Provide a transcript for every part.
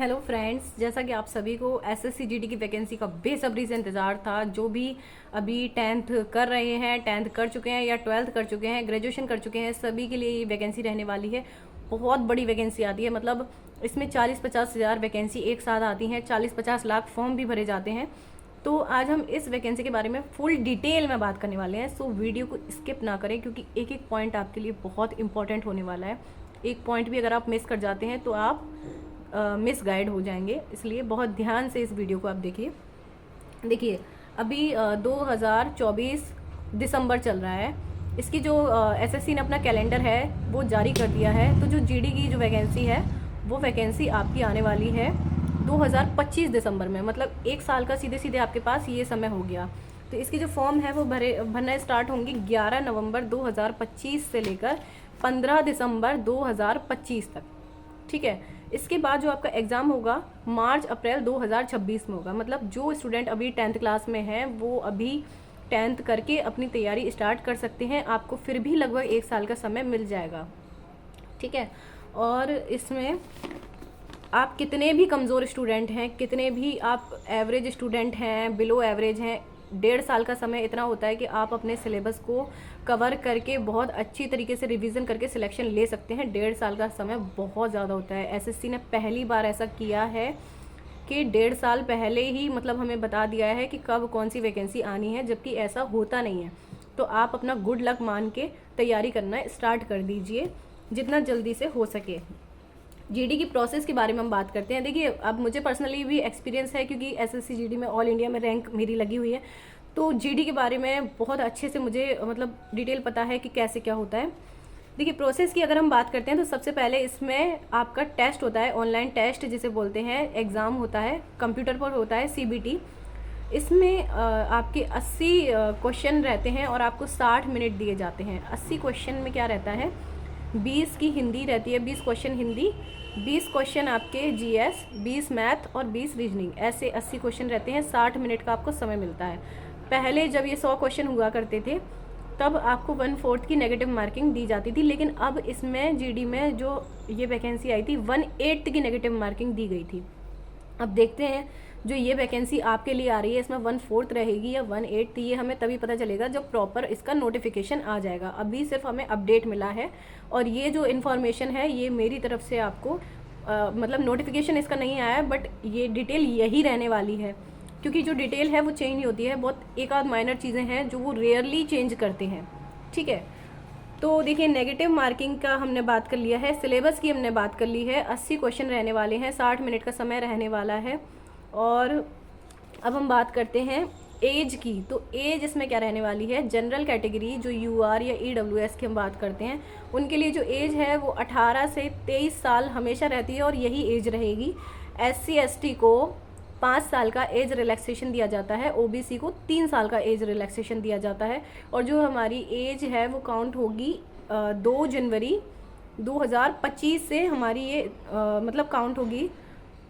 Hello friends, जैसा कि आप सभी को एसएससी जीडी की वैकेंसी का बेसब्री से इंतज़ार था। जो भी अभी 10th कर रहे हैं, 10th कर चुके हैं या 12th कर चुके हैं, ग्रेजुएशन कर चुके हैं, सभी के लिए ये वैकेंसी रहने वाली है। बहुत बड़ी वैकेंसी आती है, मतलब इसमें 40-50 हज़ार वैकेंसी एक साथ आती हैं, 40-50 लाख फॉर्म भी भरे जाते हैं। तो आज हम इस वैकेंसी के बारे में फुल डिटेल में बात करने वाले हैं। सो वीडियो को स्किप ना करें, क्योंकि एक एक पॉइंट आपके लिए बहुत इंपॉर्टेंट होने वाला है। एक पॉइंट भी अगर आप मिस कर जाते हैं तो आप मिस गाइड हो जाएंगे, इसलिए बहुत ध्यान से इस वीडियो को आप देखिए अभी 2024 दिसंबर चल रहा है। इसकी जो एसएससी ने अपना कैलेंडर है वो जारी कर दिया है। तो जो जीडी की जो वैकेंसी है वो वैकेंसी आपकी आने वाली है 2025 दिसंबर में, मतलब एक साल का सीधे सीधे आपके पास ये समय हो गया। तो इसकी जो फॉर्म है वो भरना स्टार्ट होंगी 11 नवंबर 2025 से लेकर 15 दिसंबर 2025 तक। ठीक है, इसके बाद जो आपका एग्ज़ाम होगा मार्च अप्रैल 2026 में होगा। मतलब जो स्टूडेंट अभी 10th क्लास में हैं वो अभी 10th करके अपनी तैयारी स्टार्ट कर सकते हैं। आपको फिर भी लगभग एक साल का समय मिल जाएगा। ठीक है, और इसमें आप कितने भी कमज़ोर स्टूडेंट हैं, कितने भी आप एवरेज स्टूडेंट हैं, बिलो एवरेज हैं, 1.5 साल का समय इतना होता है कि आप अपने सिलेबस को कवर करके बहुत अच्छी तरीके से रिवीजन करके सिलेक्शन ले सकते हैं। 1.5 साल का समय बहुत ज़्यादा होता है। एसएससी ने पहली बार ऐसा किया है कि 1.5 साल पहले ही मतलब हमें बता दिया है कि कब कौन सी वैकेंसी आनी है, जबकि ऐसा होता नहीं है। तो आप अपना गुड लक मान के तैयारी करना स्टार्ट कर दीजिए जितना जल्दी से हो सके। जीडी की प्रोसेस के बारे में हम बात करते हैं। देखिए, अब मुझे पर्सनली भी एक्सपीरियंस है, क्योंकि एसएससी जीडी में ऑल इंडिया में रैंक मेरी लगी हुई है। तो जीडी के बारे में बहुत अच्छे से मुझे मतलब डिटेल पता है कि कैसे क्या होता है। देखिए, प्रोसेस की अगर हम बात करते हैं तो सबसे पहले इसमें आपका टेस्ट होता है, ऑनलाइन टेस्ट जिसे बोलते हैं, एग्ज़ाम होता है, कंप्यूटर पर होता है, सीबीटी। इसमें आपके 80 क्वेश्चन रहते हैं और आपको 60 मिनट दिए जाते हैं। 80 क्वेश्चन में क्या रहता है, 20 की हिंदी रहती है, 20 क्वेश्चन हिंदी, 20 क्वेश्चन आपके जीएस, 20 मैथ और 20 रीजनिंग, ऐसे 80 क्वेश्चन रहते हैं। 60 मिनट का आपको समय मिलता है। पहले जब ये 100 क्वेश्चन हुआ करते थे तब आपको 1/4 की नेगेटिव मार्किंग दी जाती थी, लेकिन अब इसमें जीडी में जो ये वैकेंसी आई थी 1/8 की नेगेटिव मार्किंग दी गई थी। अब देखते हैं जो ये वैकेंसी आपके लिए आ रही है इसमें 1/4 रहेगी या 1/8, ये हमें तभी पता चलेगा जब प्रॉपर इसका नोटिफिकेशन आ जाएगा। अभी सिर्फ हमें अपडेट मिला है और ये जो इन्फॉर्मेशन है ये मेरी तरफ से आपको मतलब नोटिफिकेशन इसका नहीं आया है, बट ये डिटेल यही रहने वाली है, क्योंकि जो डिटेल है वो चेंज नहीं होती है। बहुत एक आध माइनर चीज़ें हैं जो वो रेयरली चेंज करते हैं। ठीक है, तो देखिए, नेगेटिव मार्किंग का हमने बात कर लिया है, सिलेबस की हमने बात कर ली है। 80 क्वेश्चन रहने वाले हैं, 60 मिनट का समय रहने वाला है। और अब हम बात करते हैं एज की। तो एज इसमें क्या रहने वाली है, जनरल कैटेगरी जो यूआर या ईडब्ल्यूएस की हम बात करते हैं उनके लिए जो एज है वो 18 से 23 साल हमेशा रहती है और यही एज रहेगी। SC ST को 5 साल का एज रिलैक्सेशन दिया जाता है, OBC को 3 साल का एज रिलैक्सेशन दिया जाता है। और जो हमारी एज है वो काउंट होगी 2 जनवरी 2025 से, हमारी ये मतलब काउंट होगी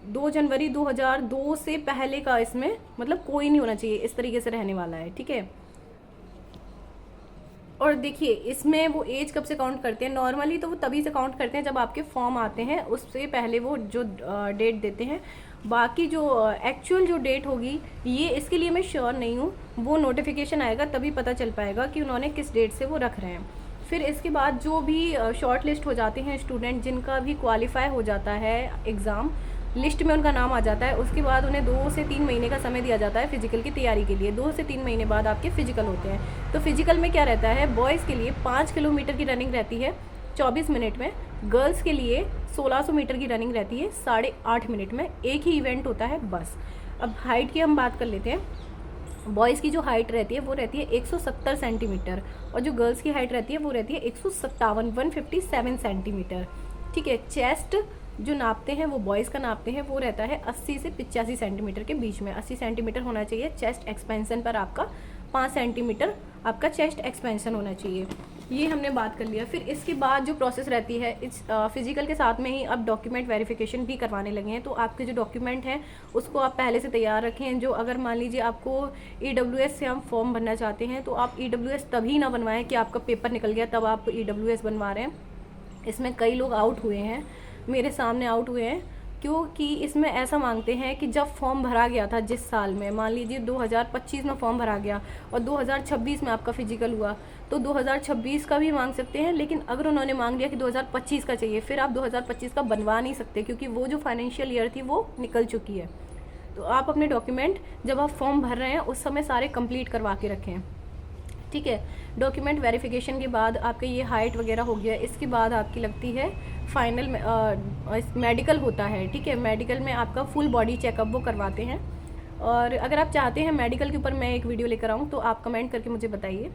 2 जनवरी 2002 से पहले का इसमें मतलब कोई नहीं होना चाहिए, इस तरीके से रहने वाला है। ठीक है, और देखिए इसमें वो एज कब से काउंट करते हैं, नॉर्मली तो वो तभी से काउंट करते हैं जब आपके फॉर्म आते हैं, उससे पहले वो जो डेट देते हैं। बाकी जो एक्चुअल जो डेट होगी ये इसके लिए मैं श्योर नहीं हूँ, वो नोटिफिकेशन आएगा तभी पता चल पाएगा कि उन्होंने किस डेट से वो रख रहे हैं। फिर इसके बाद जो भी शॉर्ट लिस्ट हो जाते हैं स्टूडेंट, जिनका भी क्वालिफाई हो जाता है एग्ज़ाम लिस्ट में, उनका नाम आ जाता है, उसके बाद उन्हें 2 से 3 महीने का समय दिया जाता है फिजिकल की तैयारी के लिए। 2 से 3 महीने बाद आपके फिजिकल होते हैं। तो फिजिकल में क्या रहता है, बॉयज़ के लिए 5 किलोमीटर की रनिंग रहती है 24 मिनट में, गर्ल्स के लिए 1600 मीटर की रनिंग रहती है 8.5 मिनट में। एक ही इवेंट होता है बस। अब हाइट की हम बात कर लेते हैं। बॉयज़ की जो हाइट रहती है वो रहती है 170 सेंटीमीटर और जो गर्ल्स की हाइट रहती है वो रहती है 157 सेंटीमीटर। ठीक है, चेस्ट जो नापते हैं वो बॉयज़ का नापते हैं, वो रहता है 80 से 85 सेंटीमीटर के बीच में। 80 सेंटीमीटर होना चाहिए। चेस्ट एक्सपेंशन पर आपका 5 सेंटीमीटर आपका चेस्ट एक्सपेंशन होना चाहिए। ये हमने बात कर लिया। फिर इसके बाद जो प्रोसेस रहती है, इस फिजिकल के साथ में ही अब डॉक्यूमेंट वेरिफिकेशन भी करवाने लगे हैं। तो आपके जो डॉक्यूमेंट हैं उसको आप पहले से तैयार रखें। जो अगर मान लीजिए आपको EWS से हम फॉर्म भरना चाहते हैं तो आप EWS तभी ना बनवाएं कि आपका पेपर निकल गया तब आप EWS बनवा रहे हैं। इसमें कई लोग आउट हुए हैं, मेरे सामने आउट हुए हैं, क्योंकि इसमें ऐसा मांगते हैं कि जब फॉर्म भरा गया था जिस साल में, मान लीजिए 2025 में फॉर्म भरा गया और 2026 में आपका फिजिकल हुआ, तो 2026 का भी मांग सकते हैं। लेकिन अगर उन्होंने मांग लिया कि 2025 का चाहिए, फिर आप 2025 का बनवा नहीं सकते, क्योंकि वो जो फाइनेंशियल ईयर थी वो निकल चुकी है। तो आप अपने डॉक्यूमेंट जब आप फॉर्म भर रहे हैं उस समय सारे कंप्लीट करवा के रखें, ठीक है। डॉक्यूमेंट वेरिफिकेशन के बाद आपके ये हाइट वगैरह हो गया, इसके बाद आपकी लगती है फाइनल मेडिकल होता है, ठीक है। मेडिकल में आपका फुल बॉडी चेकअप वो करवाते हैं, और अगर आप चाहते हैं मेडिकल के ऊपर मैं एक वीडियो लेकर आऊँ तो आप कमेंट करके मुझे बताइए।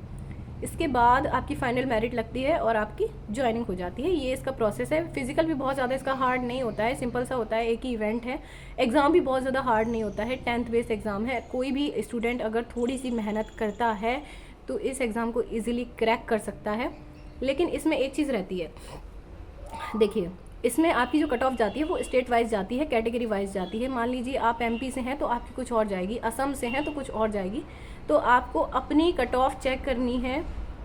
इसके बाद आपकी फाइनल मेरिट लगती है और आपकी ज्वाइनिंग हो जाती है। ये इसका प्रोसेस है। फिजिकल भी बहुत ज़्यादा इसका हार्ड नहीं होता है, सिंपल सा होता है, एक ही इवेंट है। एग्ज़ाम भी बहुत ज़्यादा हार्ड नहीं होता है, 10th बेस्ड एग्ज़ाम है। कोई भी स्टूडेंट अगर थोड़ी सी मेहनत करता है तो इस एग्ज़ाम को ईजिली क्रैक कर सकता है। लेकिन इसमें एक चीज़ रहती है, देखिए इसमें आपकी जो कट ऑफ जाती है वो स्टेट वाइज जाती है, कैटेगरी वाइज जाती है। मान लीजिए आप MP से हैं तो आपकी कुछ और जाएगी, असम से हैं तो कुछ और जाएगी। तो आपको अपनी कट ऑफ चेक करनी है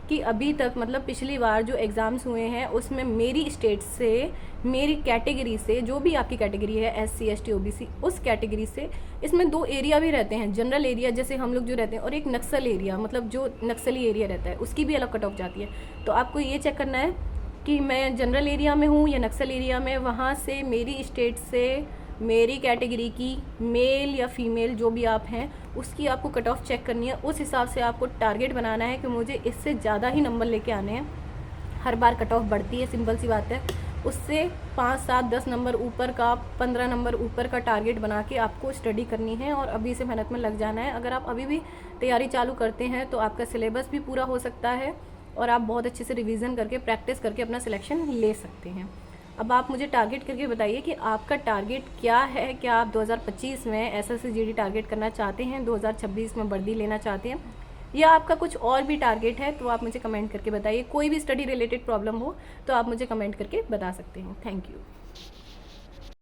कि अभी तक मतलब पिछली बार जो एग्ज़ाम्स हुए हैं उसमें मेरी स्टेट से, मेरी कैटेगरी से, जो भी आपकी कैटेगरी है SC ST OBC, उस कैटेगरी से, इसमें 2 एरिया भी रहते हैं, जनरल एरिया जैसे हम लोग जो रहते हैं, और एक नक्सल एरिया, मतलब जो नक्सली एरिया रहता है उसकी भी अलग कट ऑफ जाती है। तो आपको ये चेक करना है कि मैं जनरल एरिया में हूँ या नक्सल एरिया में, वहाँ से मेरी स्टेट से मेरी कैटेगरी की मेल या फीमेल जो भी आप हैं उसकी आपको कट ऑफ चेक करनी है। उस हिसाब से आपको टारगेट बनाना है कि मुझे इससे ज़्यादा ही नंबर लेके आने हैं। हर बार कट ऑफ बढ़ती है, सिंपल सी बात है। उससे 5, 7, 10 नंबर ऊपर का, 15 नंबर ऊपर का टारगेट बना के आपको स्टडी करनी है और अभी से मेहनत में लग जाना है। अगर आप अभी भी तैयारी चालू करते हैं तो आपका सिलेबस भी पूरा हो सकता है और आप बहुत अच्छे से रिवीजन करके, प्रैक्टिस करके अपना सिलेक्शन ले सकते हैं। अब आप मुझे टारगेट करके बताइए कि आपका टारगेट क्या है। क्या आप 2025 में SSC GD टारगेट करना चाहते हैं, 2026 में वर्दी लेना चाहते हैं, या आपका कुछ और भी टारगेट है? तो आप मुझे कमेंट करके बताइए। कोई भी स्टडी रिलेटेड प्रॉब्लम हो तो आप मुझे कमेंट करके बता सकते हैं। Thank you.